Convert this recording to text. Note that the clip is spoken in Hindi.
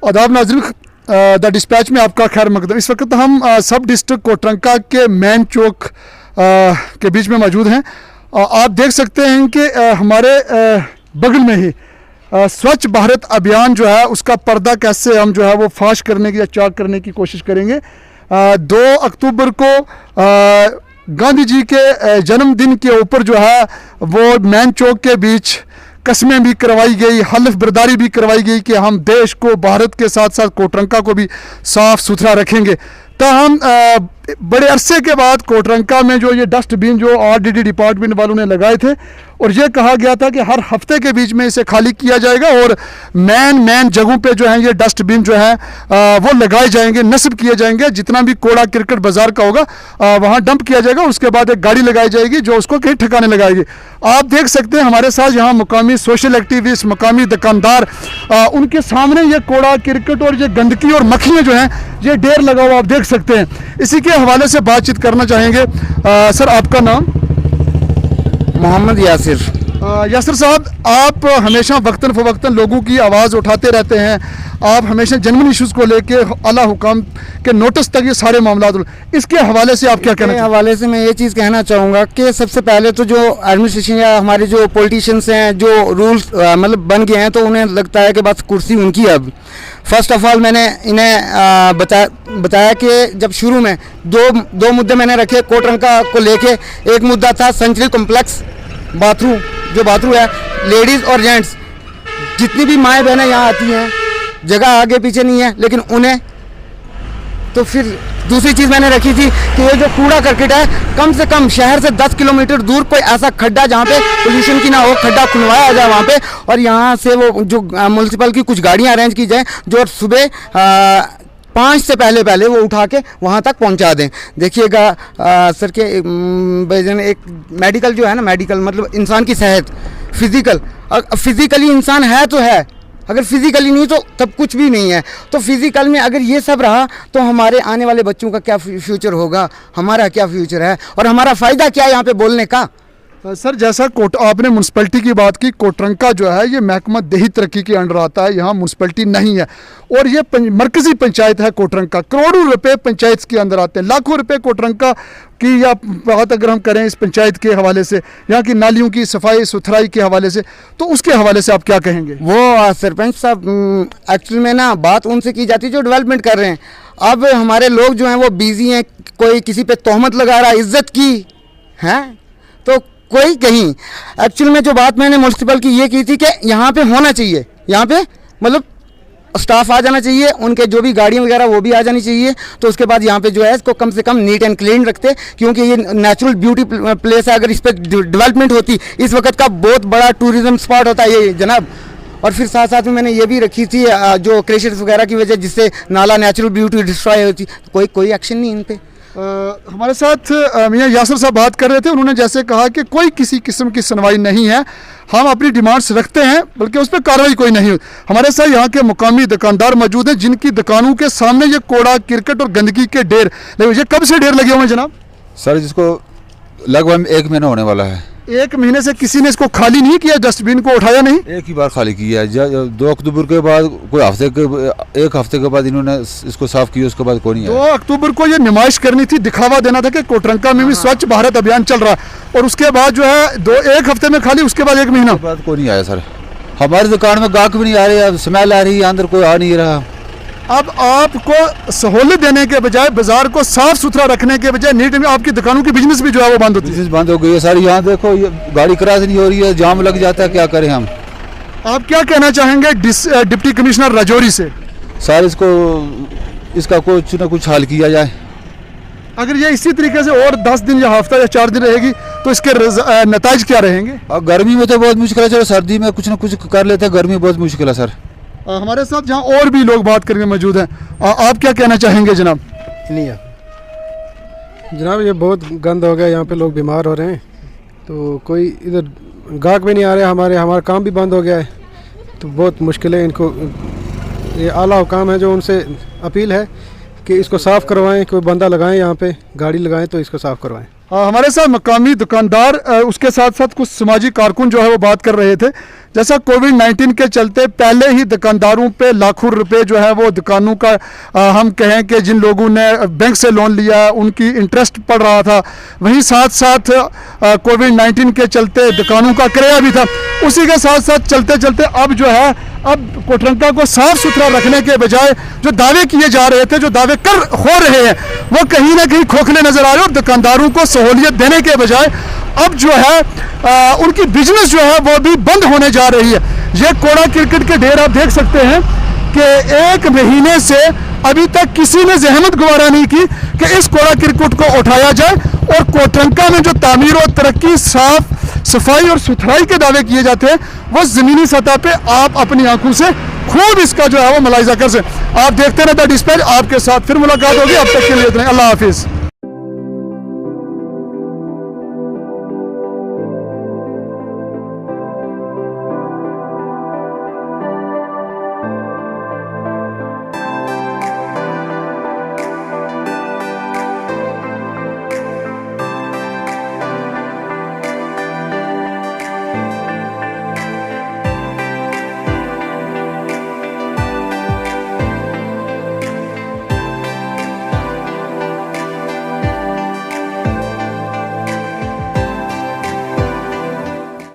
आदाब नाज़रीन, द डिस्पैच में आपका खैर मकदम। इस वक्त हम सब डिस्ट्रिक्ट कोटरंका के मेन चौक के बीच में मौजूद हैं। आप देख सकते हैं कि हमारे बगल में ही स्वच्छ भारत अभियान जो है उसका पर्दा कैसे हम जो है वो फाश करने की या चाक करने की कोशिश करेंगे। 2 अक्टूबर को गांधी जी के जन्मदिन के ऊपर जो है वो मेन चौक के बीच कस्में भी करवाई गई, हल्फ बर्दारी भी करवाई गई कि हम देश को, भारत के साथ साथ कोटरंका को भी साफ़ सुथरा रखेंगे। तो हम बड़े अरसे के बाद कोटरंका में जो ये डस्टबिन जो आरडीडी डिपार्टमेंट वालों ने लगाए थे और ये कहा गया था कि हर हफ्ते के बीच में इसे खाली किया जाएगा और मेन जगहों पे जो है ये डस्टबिन जो है वो लगाए जाएंगे, नस्ब किए जाएंगे। जितना भी कूड़ा क्रिकेट बाजार का होगा वहाँ डंप किया जाएगा। उसके बाद एक गाड़ी लगाई जाएगी जो उसको कहीं ठिकाने लगाएगी। आप देख सकते हैं हमारे साथ यहाँ मुकामी सोशल एक्टिविस्ट, मुकामी दुकानदार, उनके सामने ये कूड़ा क्रिकेट और ये गंदगी और मक्खियाँ जो हैं ये ढेर लगा हुआ आप देख सकते हैं। इसी के हवाले से बातचीत करना चाहेंगे। सर, आपका नाम? मोहम्मद यासिर। यासिर साहब, आप हमेशा वक्तन फ़वक्तन लोगों की आवाज़ उठाते रहते हैं। आप हमेशा जनरल इशूज़ को लेके आला हुकाम के नोटिस तक ये सारे मामला, इसके हवाले से आप क्या कहना चाहिए? हवाले से मैं ये चीज़ कहना चाहूँगा कि सबसे पहले तो जो एडमिनिस्ट्रेशन या हमारे जो पॉलिटिशियंस हैं, जो रूल्स मतलब बन गए हैं, तो उन्हें लगता है कि बस कुर्सी उनकी। अब फर्स्ट ऑफ ऑल मैंने इन्हें बताया कि जब शुरू में दो मुद्दे मैंने रखे कोटरंका को लेके। एक मुद्दा था सेंचुरी कॉम्प्लेक्स बाथरूम, जो बाथरूम है लेडीज़ और जेंट्स, जितनी भी माएँ बहनें यहाँ आती हैं, जगह आगे पीछे नहीं है, लेकिन उन्हें। तो फिर दूसरी चीज़ मैंने रखी थी कि ये जो कूड़ा करकट है, कम से कम शहर से 10 किलोमीटर दूर कोई ऐसा खड्डा जहाँ पे पोल्यूशन की ना हो, खड्डा खुलवाया जाए वहाँ पे, और यहाँ से वो जो म्यूनसिपल की कुछ गाड़ियाँ अरेंज की जाए जो सुबह 5 से पहले वो उठा के वहाँ तक पहुँचा दें। देखिएगा सर के एक मेडिकल जो है ना, मेडिकल मतलब इंसान की सेहत, फिज़िकली इंसान है तो है, अगर फिज़िकली नहीं तो तब कुछ भी नहीं है। तो फिज़िकल में अगर ये सब रहा तो हमारे आने वाले बच्चों का क्या फ्यूचर होगा, हमारा क्या फ्यूचर है और हमारा फ़ायदा क्या है यहाँ पे बोलने का। सर, जैसा आपने म्यूनसिपैलिटी की बात की, कोटरंका जो है ये महकमा देही तरक्की के अंडर आता है, यहाँ म्यूनसिपैलिटी नहीं है और ये मरकज़ी पंचायत है कोटरंका। करोड़ों रुपए पंचायत के अंदर आते हैं, लाखों रुपए कोटरंका की या बात अगर हम करें इस पंचायत के हवाले से, यहाँ की नालियों की सफाई सुथराई के हवाले से, तो उसके हवाले से आप क्या कहेंगे? वो सरपंच साहब एक्चुअल में ना बात उनसे की जाती है जो डेवलपमेंट कर रहे हैं। अब हमारे लोग जो हैं वो बिजी हैं, कोई किसी पे तोहमत लगा रहा है इज्जत की है, तो कोई कहीं। एक्चुअल में जो बात मैंने म्यूनसिपल की ये की थी कि यहाँ पे होना चाहिए, यहाँ पे मतलब स्टाफ आ जाना चाहिए, उनके जो भी गाड़ियाँ वगैरह वो भी आ जानी चाहिए। तो उसके बाद यहाँ पे जो है इसको कम से कम नीट एंड क्लीन रखते, क्योंकि ये नेचुरल ब्यूटी प्लेस है। अगर इस पर डेवलपमेंट होती, इस वक्त का बहुत बड़ा टूरिज्म स्पॉट होता है ये जनाब। और फिर साथ साथ में मैंने ये भी रखी थी जो क्रेशर्स वगैरह की वजह जिससे नाला नेचुरल ब्यूटी डिस्ट्रॉय होती, कोई एक्शन नहीं इन पर। हमारे साथ मियां यासिर साहब बात कर रहे थे। उन्होंने जैसे कहा कि कोई किसी किस्म की सुनवाई नहीं है, हम अपनी डिमांड्स रखते हैं बल्कि उस पर कार्रवाई कोई नहीं हुई। हमारे साथ यहाँ के मुकामी दुकानदार मौजूद हैं जिनकी दुकानों के सामने ये कूड़ा क्रिकेट और गंदगी के ढेर लगे। ये कब से ढेर लगे हुए हैं जनाब? सर, जिसको लगभग 1 महीना होने वाला है। 1 महीने से किसी ने इसको खाली नहीं किया, डस्टबिन को उठाया नहीं? एक ही बार खाली किया है। 2 अक्टूबर के बाद कोई एक हफ्ते के बाद इन्होंने इसको साफ किया, उसके बाद कोई नहीं आया। 2 अक्टूबर को ये नुमाइश करनी थी, दिखावा देना था कि कोटरंका में भी स्वच्छ भारत अभियान चल रहा है, और उसके बाद जो है 1 हफ्ते में खाली, उसके बाद 1 महीना बाद कोई नहीं आया। सर, हमारी दुकान में गाहक भी नहीं आ रहे, स्मेल आ रही है, अंदर कोई आ नहीं रहा। अब आपको सहूलियत देने के बजाय, बाजार को साफ सुथरा रखने के बजाय नीट में आपकी दुकानों की बिजनेस भी जो है वो बंद होती है। बिजनेस बंद हो गई है सर। यहाँ देखो, ये गाड़ी क्रॉस नहीं हो रही है, जाम लग जाता है, क्या करें हम। आप क्या कहना चाहेंगे डिप्टी कमिश्नर राजौरी से? सर, इसका कुछ ना कुछ हल किया जाए। अगर ये इसी तरीके से और 10 दिन या हफ्ता या 4 दिन रहेगी तो इसके नतीजे क्या रहेंगे? और गर्मी में तो बहुत मुश्किल है। चलो सर्दी में कुछ ना कुछ कर लेते हैं, गर्मी बहुत मुश्किल है सर। हमारे साथ जहाँ और भी लोग बात करने मौजूद हैं, आप क्या कहना चाहेंगे जनाब? जनाब, ये बहुत गंद हो गया, यहाँ पे लोग बीमार हो रहे हैं, तो कोई इधर गाहक भी नहीं आ रहे, हमारा काम भी बंद हो गया है, तो बहुत मुश्किल है। इनको ये आला हुकाम है जो उनसे अपील है कि इसको साफ़ करवाएं, कोई बंदा लगाएं, यहाँ पे गाड़ी लगाएं तो इसको साफ़ करवाएं। हमारे साथ मकामी दुकानदार उसके साथ साथ कुछ समाजी कारकुन जो है वो बात कर रहे थे। जैसा कोविड-19 के चलते पहले ही दुकानदारों पे लाखों रुपए जो है वो दुकानों का हम कहें कि जिन लोगों ने बैंक से लोन लिया उनकी इंटरेस्ट पड़ रहा था, वहीं साथ साथ कोविड-19 के चलते दुकानों का किराया भी था। उसी के साथ साथ चलते चलते अब जो है अब कोटरंका को साफ सुथरा रखने के बजाय जो दावे किए जा रहे थे, जो दावे हो रहे हैं, वो कहीं ना कहीं खोखले नजर आ रहे हैं। और दुकानदारों को सहूलियत देने के बजाय अब जो है उनकी बिजनेस जो है वो भी बंद होने जा रही है। ये कूड़ा क्रिकेट के ढेर आप देख सकते हैं कि 1 महीने से अभी तक किसी ने जहमत गवारा नहीं की कि इस कूड़ा क्रिकेट को उठाया जाए। और कोटरंका में जो तामीर और तरक्की, साफ सफाई और सुथराई के दावे किए जाते हैं, वो ज़मीनी सतह पे आप अपनी आंखों से खूब इसका जो है वो मुलाहिजा कर सकते। आप देखते रहते डिस्पैच, आपके साथ फिर मुलाकात होगी। अब तक के लिए इतना, अल्लाह हाफिज़।